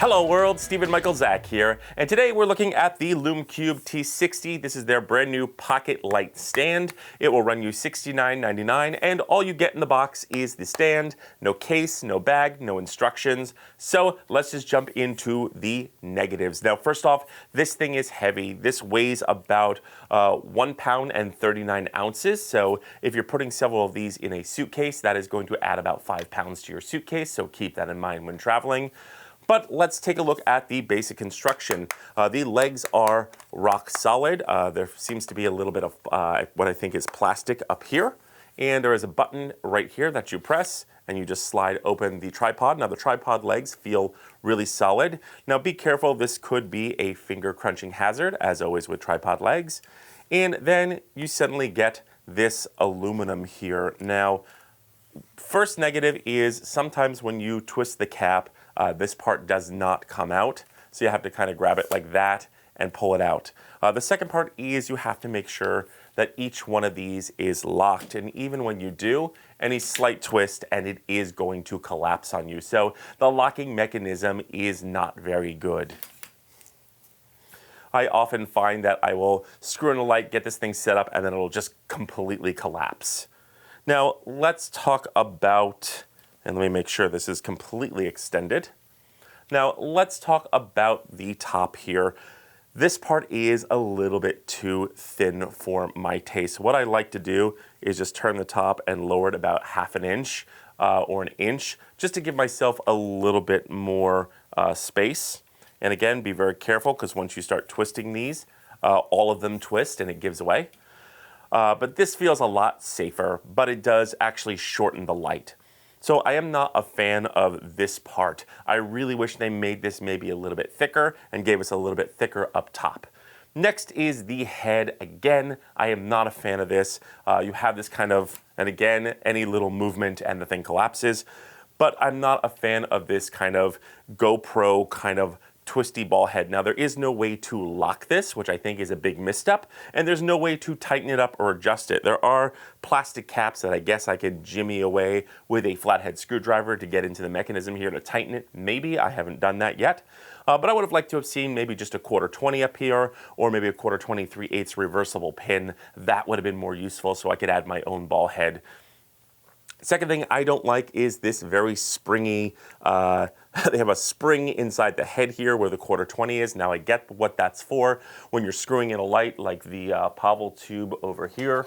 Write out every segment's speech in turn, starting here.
Hello world, Stephen Michael Zach here, and today we're looking at the Lume Cube T60. This is their brand new pocket light stand. It will run you $69.99, and all you get in the box is the stand, no case, no bag, no instructions. So let's just jump into the negatives. Now first off, this thing is heavy. This weighs about 1 pound and 39 ounces. So if you're putting several of these in a suitcase, that is going to add about 5 pounds to your suitcase, so keep that in mind when traveling. But let's take a look at the basic construction. The legs are rock solid. There seems to be a little bit of what I think is plastic up here. And there is a button right here that you press and you just slide open the tripod. Now the tripod legs feel really solid. Now be careful, this could be a finger crunching hazard, as always with tripod legs. And then you suddenly get this aluminum here. Now, first negative is sometimes when you twist the cap, this part does not come out, so you have to kind of grab it like that and pull it out. The second part is you have to make sure that each one of these is locked, and even when you do, any slight twist and it is going to collapse on you. So the locking mechanism is not very good. I often find that I will screw in a light, get this thing set up, and then it'll just completely collapse. Now let's talk about, and let me make sure this is completely extended. Now let's talk about the top here. This part is a little bit too thin for my taste. What I like to do is just turn the top and lower it about half an inch or an inch, just to give myself a little bit more space. And again, be very careful, because once you start twisting these, all of them twist and it gives away. But this feels a lot safer, but it does actually shorten the light. So I am not a fan of this part. I really wish they made this maybe a little bit thicker and gave us a little bit thicker up top. Next is the head. Again, I am not a fan of this. You have this kind of, and again, any little movement and the thing collapses. But I'm not a fan of this kind of GoPro kind of twisty ball head. Now there is no way to lock this, which I think is a big misstep, and there's no way to tighten it up or adjust it. There are plastic caps that I guess I could jimmy away with a flathead screwdriver to get into the mechanism here to tighten it. Maybe, I haven't done that yet. But I would have liked to have seen maybe just a 1/4 up here, or maybe a 1/4 3/8 reversible pin. That would have been more useful, so I could add my own ball head. Second thing I don't like is this very springy, they have a spring inside the head here where the 1/4 is. Now I get what that's for when you're screwing in a light like the Pavo tube over here.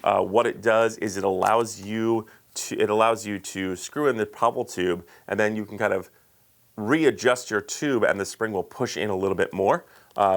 What it does is it allows you to screw in the Pavo tube, and then you can kind of readjust your tube and the spring will push in a little bit more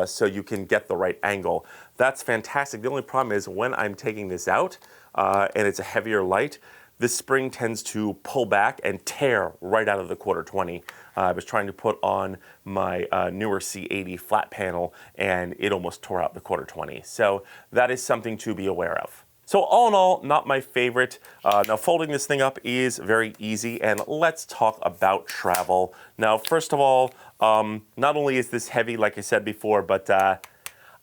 so you can get the right angle. That's fantastic. The only problem is when I'm taking this out and it's a heavier light, this spring tends to pull back and tear right out of the 1/4. I was trying to put on my Neewer C80 flat panel and it almost tore out the 1/4. So that is something to be aware of. So all in all, not my favorite. Now folding this thing up is very easy, and let's talk about travel. Now first of all, not only is this heavy like I said before, but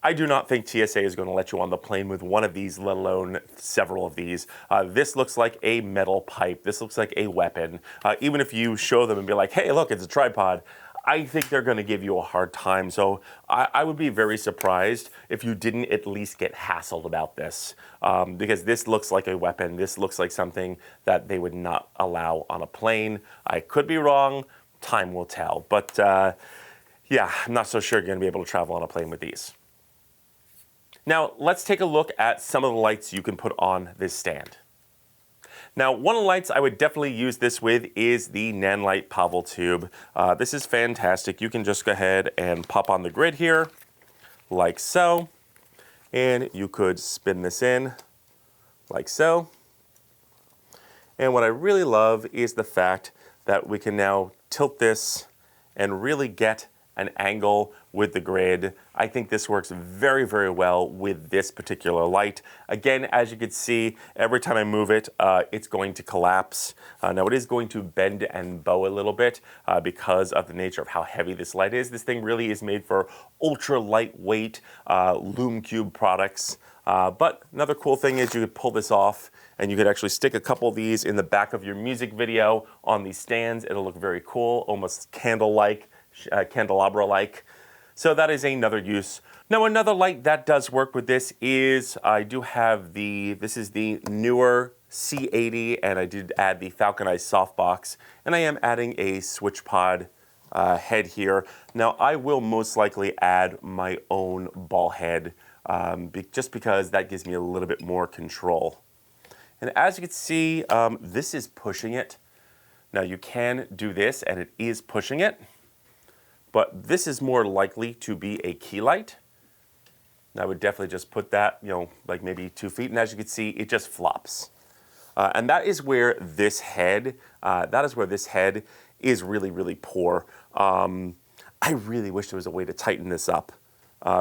I do not think TSA is going to let you on the plane with one of these, let alone several of these. This looks like a metal pipe. This looks like a weapon. Even if you show them and be like, hey, look, it's a tripod, I think they're going to give you a hard time. So I would be very surprised if you didn't at least get hassled about this, because this looks like a weapon. This looks like something that they would not allow on a plane. I could be wrong. Time will tell. But yeah, I'm not so sure you're going to be able to travel on a plane with these. Now, let's take a look at some of the lights you can put on this stand. Now, one of the lights I would definitely use this with is the Nanlite Pavo tube. This is fantastic. You can just go ahead and pop on the grid here, like so, and you could spin this in, like so. And what I really love is the fact that we can now tilt this and really get an angle with the grid. I think this works very, very well with this particular light. Again, as you can see, every time I move it, it's going to collapse. Now it is going to bend and bow a little bit because of the nature of how heavy this light is. This thing really is made for ultra lightweight Lumecube products. But another cool thing is you could pull this off and you could actually stick a couple of these in the back of your music video on these stands. It'll look very cool, almost candle-like. candelabra-like. So that is another use. Now another light that does work with this is, I do have this is the Neewer C80, and I did add the falconized softbox, and I am adding a Switchpod head here. Now I will most likely add my own ball head, just because that gives me a little bit more control. And as you can see, this is pushing it. Now you can do this, and it is pushing it, but this is more likely to be a key light. I would definitely just put that, like maybe 2 feet, and as you can see, it just flops. And that is where this head, is really, really poor. I really wish there was a way to tighten this up,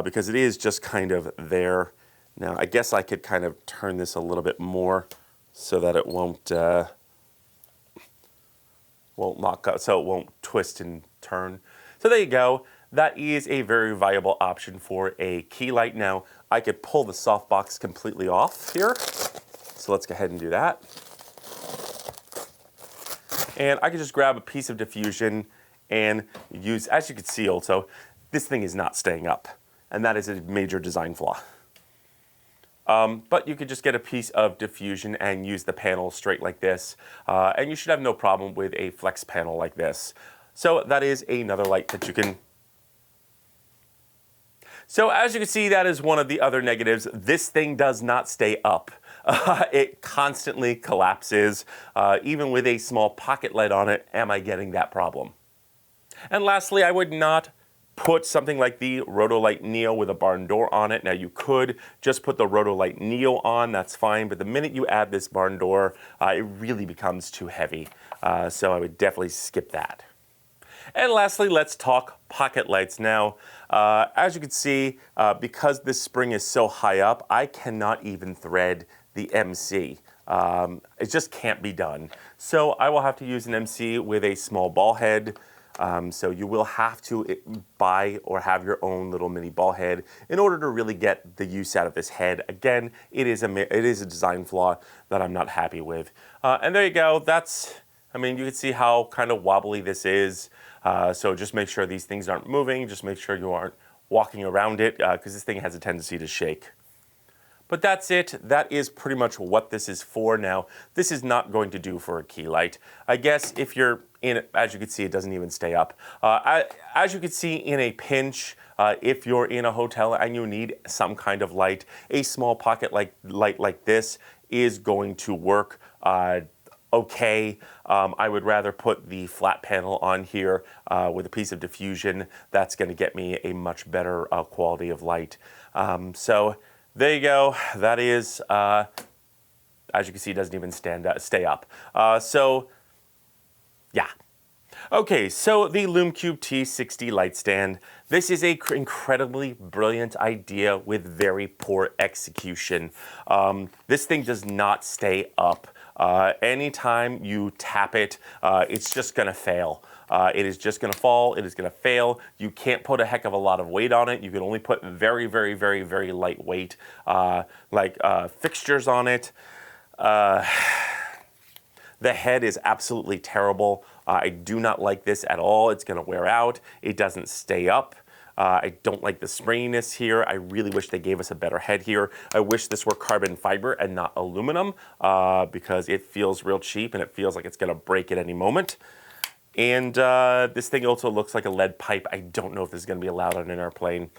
because it is just kind of there. Now, I guess I could kind of turn this a little bit more so that it won't knock out, so it won't twist and turn. So there you go. That is a very viable option for a key light. Now, I could pull the softbox completely off here. So let's go ahead and do that. And I could just grab a piece of diffusion and use, as you can see also, this thing is not staying up. And that is a major design flaw. But you could just get a piece of diffusion and use the panel straight like this. And you should have no problem with a flex panel like this. So that is another light that you can. So as you can see, that is one of the other negatives. This thing does not stay up. It constantly collapses. Even with a small pocket light on it, am I getting that problem? And lastly, I would not put something like the Rotolight Neo with a barn door on it. Now you could just put the Rotolight Neo on, that's fine, but the minute you add this barn door, it really becomes too heavy. So I would definitely skip that. And lastly, let's talk pocket lights. Now, as you can see, because this spring is so high up, I cannot even thread the MC. It just can't be done. So I will have to use an MC with a small ball head. So you will have to buy or have your own little mini ball head in order to really get the use out of this head. Again, it is a design flaw that I'm not happy with. And there you go. You can see how kind of wobbly this is. So just make sure these things aren't moving. Just make sure you aren't walking around it, because this thing has a tendency to shake. But that's it. That is pretty much what this is for now. This is not going to do for a key light. I guess if you're in it, as you can see, it doesn't even stay up. As you can see in a pinch, if you're in a hotel and you need some kind of light, a small pocket light like this is going to work okay. I would rather put the flat panel on here with a piece of diffusion. That's going to get me a much better quality of light. So there you go. That is, as you can see, it doesn't even stay up. So yeah. Okay, so the Lume Cube T60 light stand. This is an incredibly brilliant idea with very poor execution. This thing does not stay up. Anytime you tap it, it's just gonna fail. It is just gonna fall, it is gonna fail. You can't put a heck of a lot of weight on it. You can only put very, very, very, very light weight, fixtures on it. The head is absolutely terrible. I do not like this at all. It's gonna wear out. It doesn't stay up. I don't like the springiness here. I really wish they gave us a better head here. I wish this were carbon fiber and not aluminum, because it feels real cheap and it feels like it's gonna break at any moment. And this thing also looks like a lead pipe. I don't know if this is gonna be allowed on an airplane.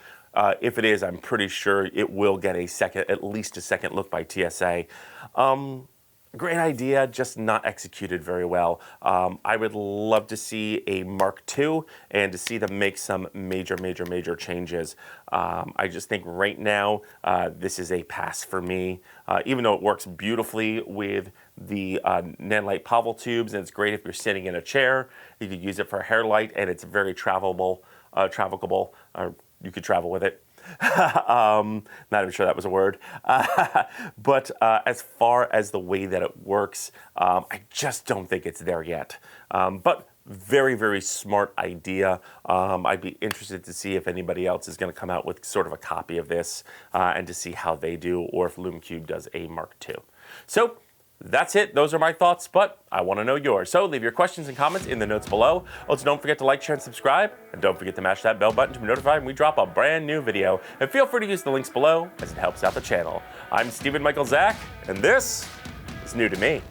If it is, I'm pretty sure it will get at least a second look by TSA. Great idea, just not executed very well. I would love to see a Mark II and to see them make some major changes. I just think right now, this is a pass for me. Even though it works beautifully with the Nanlite Pavo tubes, and it's great if you're sitting in a chair. You could use it for a hair light, and it's very travelable, you could travel with it. Not even sure that was a word. But as far as the way that it works, I just don't think it's there yet. But very, very smart idea. I'd be interested to see if anybody else is going to come out with sort of a copy of this and to see how they do, or if Lumecube does a Mark II. So That's it. Those are my thoughts, but I want to know yours. So leave your questions and comments in the notes below. Also, don't forget to like, share, and subscribe. And don't forget to mash that bell button to be notified when we drop a brand new video. And feel free to use the links below as it helps out the channel. I'm Stephen Michael Zach, and this is new to me.